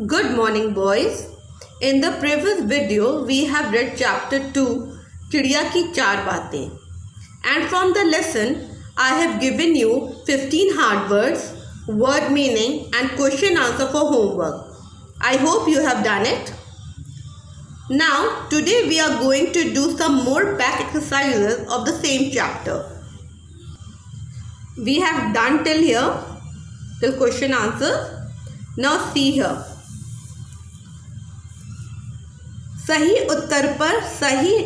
Good morning, boys. In the previous video, we have read chapter 2, चिड़िया की चार बातें. And from the lesson, I have given you 15 hard words, word meaning and question answer for homework. I hope you have done it. Now, today we are going to do some more back exercises of the same chapter. We have done till here, till question answer. Now see here. सही उत्तर पर सही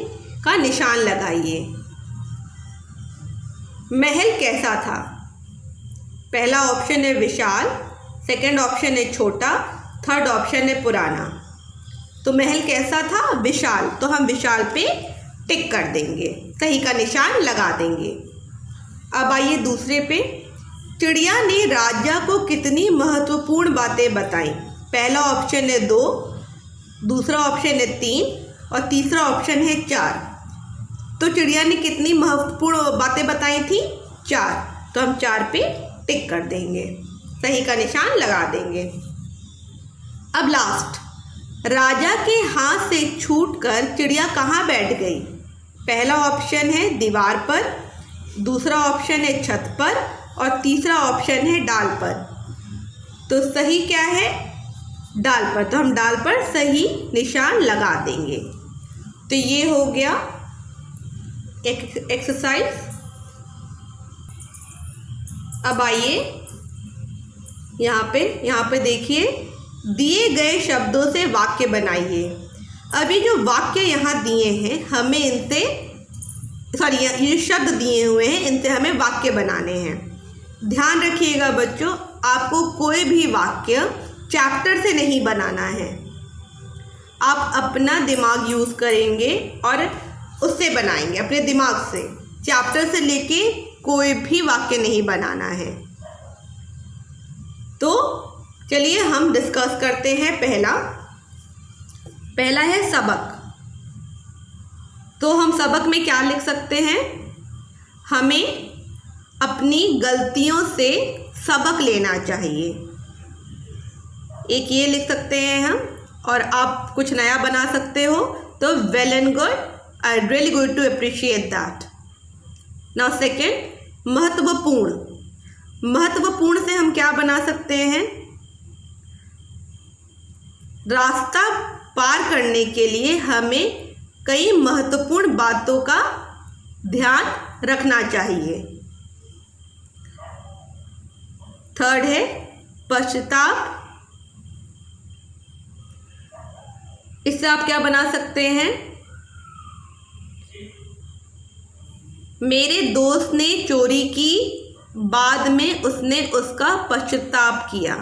का निशान लगाइए. महल कैसा था? पहला option है विशाल, सेकंड ऑप्शन है छोटा, थर्ड ऑप्शन है पुराना. तो महल कैसा था? विशाल. तो हम विशाल पे टिक कर देंगे, सही का निशान लगा देंगे. अब आइए दूसरे पे. चिड़िया ने राजा को कितनी महत्वपूर्ण बातें बताई? पहला ऑप्शन है 2, दूसरा ऑप्शन है 3 और तीसरा ऑप्शन है 4. तो चिड़िया ने कितनी महत्वपूर्ण बातें बताई थी? 4. तो हम 4 पे टिक कर देंगे, सही का निशान लगा देंगे. अब लास्ट. राजा के हाथ से छूटकर चिड़िया कहाँ बैठ गई? पहला ऑप्शन है दीवार पर, दूसरा ऑप्शन है छत पर और तीसरा ऑप्शन है डाल पर. तो सही क्या है? डाल पर. तो हम डाल पर सही निशान लगा देंगे. तो ये हो गया एक्सरसाइज. अब आइए यहाँ पे देखिए, दिए गए शब्दों से वाक्य बनाइए. अभी जो वाक्य यहाँ दिए हैं हमें इनसे ये शब्द दिए हुए हैं, इनसे हमें वाक्य बनाने हैं. ध्यान रखिएगा बच्चों, आपको कोई भी वाक्य चैप्टर से नहीं बनाना है. आप अपना दिमाग यूज़ करेंगे और उससे बनाएंगे, अपने दिमाग से. चैप्टर से लेके कोई भी वाक्य नहीं बनाना है. तो चलिए हम डिस्कस करते हैं. पहला है सबक. तो हम सबक में क्या लिख सकते हैं? हमें अपनी गलतियों से सबक लेना चाहिए. एक ये लिख सकते हैं हम, और आप कुछ नया बना सकते हो. तो well and good, I really good to appreciate that. Now second, महत्वपूर्ण. महत्वपूर्ण से हम क्या बना सकते हैं? रास्ता पार करने के लिए हमें कई महत्वपूर्ण बातों का ध्यान रखना चाहिए. थर्ड है पश्चाताप. इससे आप क्या बना सकते हैं? मेरे दोस्त ने चोरी की, बाद में उसने उसका पश्चाताप किया.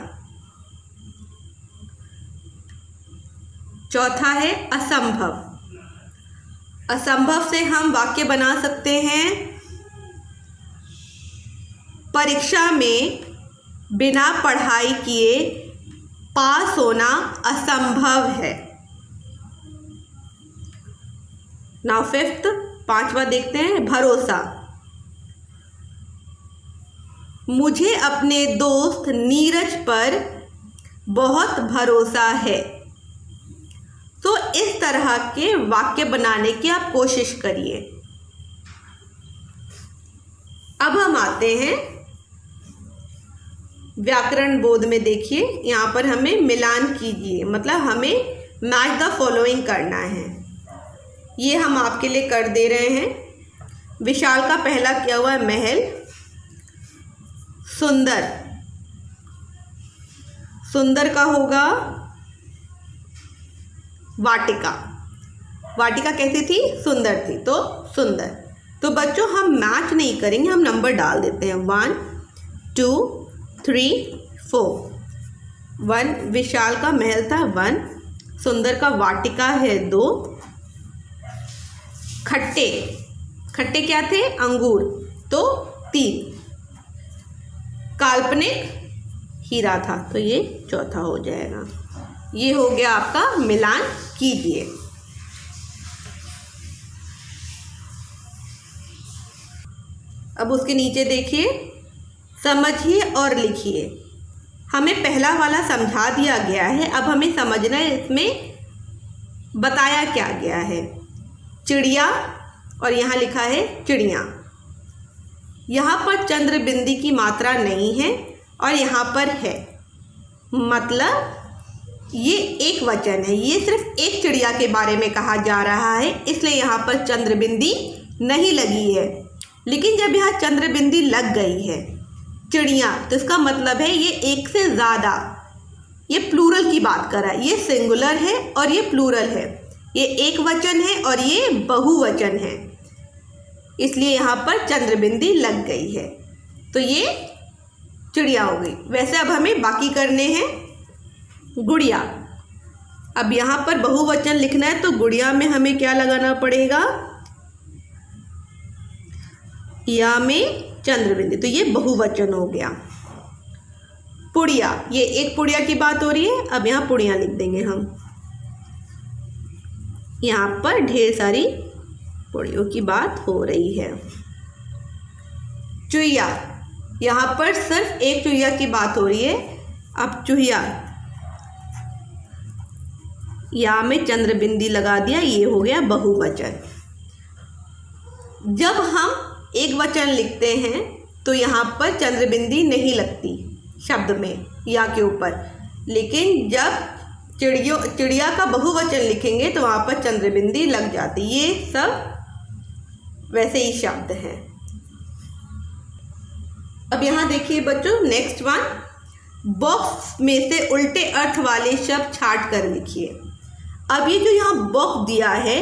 चौथा है असंभव. असंभव से हम वाक्य बना सकते हैं, परीक्षा में बिना पढ़ाई किए पास होना असंभव है. नाउ फिफ्थ, पांचवा देखते हैं, भरोसा. मुझे अपने दोस्त नीरज पर बहुत भरोसा है. तो इस तरह के वाक्य बनाने की आप कोशिश करिए. अब हम आते हैं व्याकरण बोध में. देखिए यहाँ पर हमें मिलान कीजिए, मतलब हमें मैच द फॉलोइंग करना है. ये हम आपके लिए कर दे रहे हैं. विशाल का पहला किया हुआ है महल. सुंदर, सुंदर का होगा वाटिका. वाटिका कैसी थी? सुंदर थी. तो सुंदर. तो बच्चों हम मैच नहीं करेंगे, हम नंबर डाल देते हैं. 1 2 3 4. 1 विशाल का महल था 1, सुंदर का वाटिका है 2. खट्टे, खट्टे क्या थे? अंगूर. तो 3. काल्पनिक हीरा था. तो ये चौथा हो जाएगा. ये हो गया आपका. मिलान कीजिए. अब उसके नीचे देखिए, समझिए और लिखिए. हमें पहला वाला समझा दिया गया है, अब हमें समझना है इसमें बताया क्या गया है। चिड़िया और यहाँ लिखा है चिड़िया। यहाँ पर चंद्र बिंदी की मात्रा नहीं है और यहाँ पर है, मतलब ये एक वचन है, ये सिर्फ एक चिड़िया के बारे में कहा जा रहा है, इसलिए यहाँ पर चंद्र बिंदी नहीं लगी है। लेकिन जब यहाँ चंद्र बिंदी लग गई है चिड़िया, तो इसका मतलब है ये एक से ज़्यादा, ये प्लूरल की बात कर रहा है, ये सिंगुलर है और ये प्लूरल है, ये एक वचन है और ये बहुवचन है, इसलिए यहाँ पर चंद्र बिंदी लग गई है, तो ये चिड़िया हो गई। वैसे अब हमें बाकी करने हैं गुड़िया। अब यहाँ पर बहुवचन लिखना है तो गुड़िया में हमें क्या लगाना पड़ेगा, या में चंद्र बिंदी, तो ये बहुवचन हो गया। पुड़िया, ये एक पुड़िया की बात हो रही है, अब यहाँ पुड़िया लिख देंगे हम। यहाँ पर ढेर सारी पुड़ियों की बात हो रही है। चुहिया, यहाँ पर सिर्फ एक चुहिया की बात हो रही है। अब चुहिया, यहाँ में चंद्र बिंदी लगा दिया, ये हो गया बहुवचन। जब हम एक वचन लिखते हैं तो यहाँ पर चंद्र बिंदी नहीं लगती शब्द में या के ऊपर, लेकिन जब चिड़िया का बहुवचन लिखेंगे तो वहाँ पर चंद्र बिंदी लग जाती। ये सब वैसे ही शब्द हैं। अब यहाँ देखिए बच्चों, नेक्स्ट वन, बॉक्स में से उल्टे अर्थ वाले शब्द छांट कर लिखिए। अब ये जो यहाँ बॉक्स दिया है,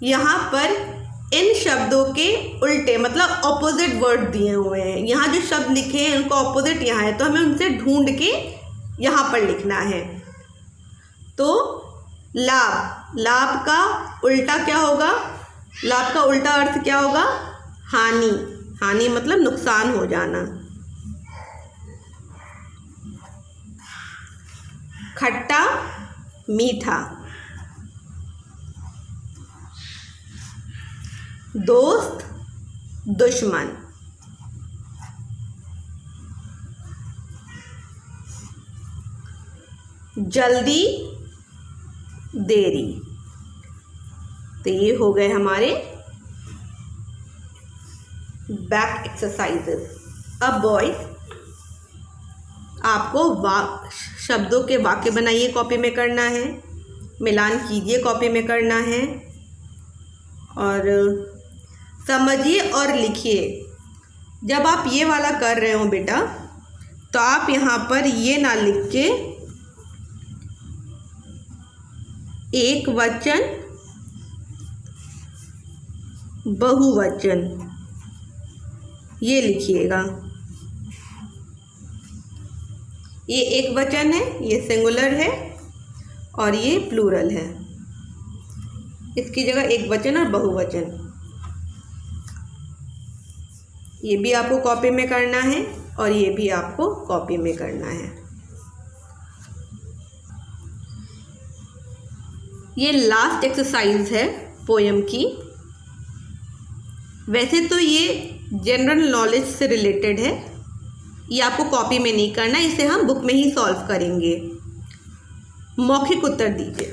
यहाँ पर इन शब्दों के उल्टे मतलब ऑपोजिट वर्ड दिए हुए हैं। यहाँ जो शब्द लिखे हैं उनका ऑपोजिट यहाँ है, तो हमें उनसे ढूंढ के यहाँ पर लिखना है। तो लाभ, लाभ का उल्टा क्या होगा, लाभ का उल्टा अर्थ क्या होगा, हानि, हानि मतलब नुकसान हो जाना। खट्टा मीठा, दोस्त दुश्मन, जल्दी देरी। तो ये हो गए हमारे बैक एक्सरसाइजेस। अब बॉयज, आपको शब्दों के वाक्य बनाइए, कॉपी में करना है, मिलान कीजिए, कॉपी में करना है, और समझिए और लिखिए। जब आप ये वाला कर रहे हो बेटा, तो आप यहाँ पर ये ना लिख के एक वचन बहुवचन ये लिखिएगा। ये एक वचन है, ये सिंगुलर है और ये प्लूरल है, इसकी जगह एक वचन और बहुवचन। ये भी आपको कॉपी में करना है और ये भी आपको कॉपी में करना है। ये लास्ट एक्सरसाइज है पोयम की। वैसे तो ये जनरल नॉलेज से रिलेटेड है, ये आपको कॉपी में नहीं करना, इसे हम बुक में ही सॉल्व करेंगे। मौखिक उत्तर दीजिए।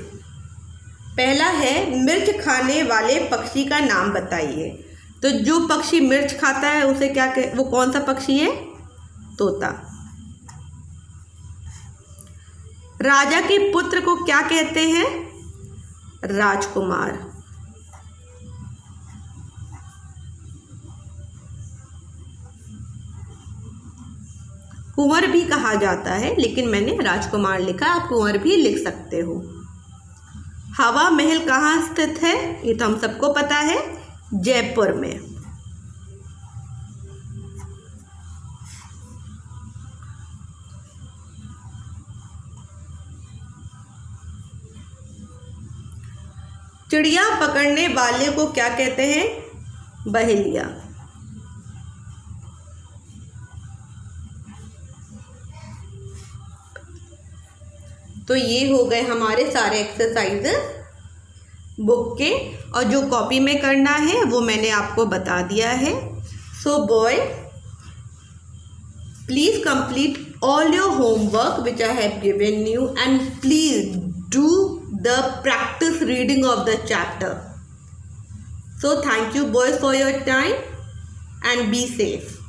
पहला है, मिर्च खाने वाले पक्षी का नाम बताइए। तो जो पक्षी मिर्च खाता है उसे क्या वो कौन सा पक्षी है, तोता। राजा के पुत्र को क्या कहते हैं, राजकुमार। कुंवर भी कहा जाता है, लेकिन मैंने राजकुमार लिखा, आप कुंवर भी लिख सकते हो। हवा महल कहाँ स्थित है, ये तो हम सबको पता है, जयपुर में। चिड़िया पकड़ने वाले को क्या कहते हैं, बहेलिया। तो ये हो गए हमारे सारे एक्सरसाइजेस बुक के, और जो कॉपी में करना है वो मैंने आपको बता दिया है। सो boy, Please complete all your homework which I have given you, and please do the practice reading of the chapter. So thank you boys for your time, and be safe.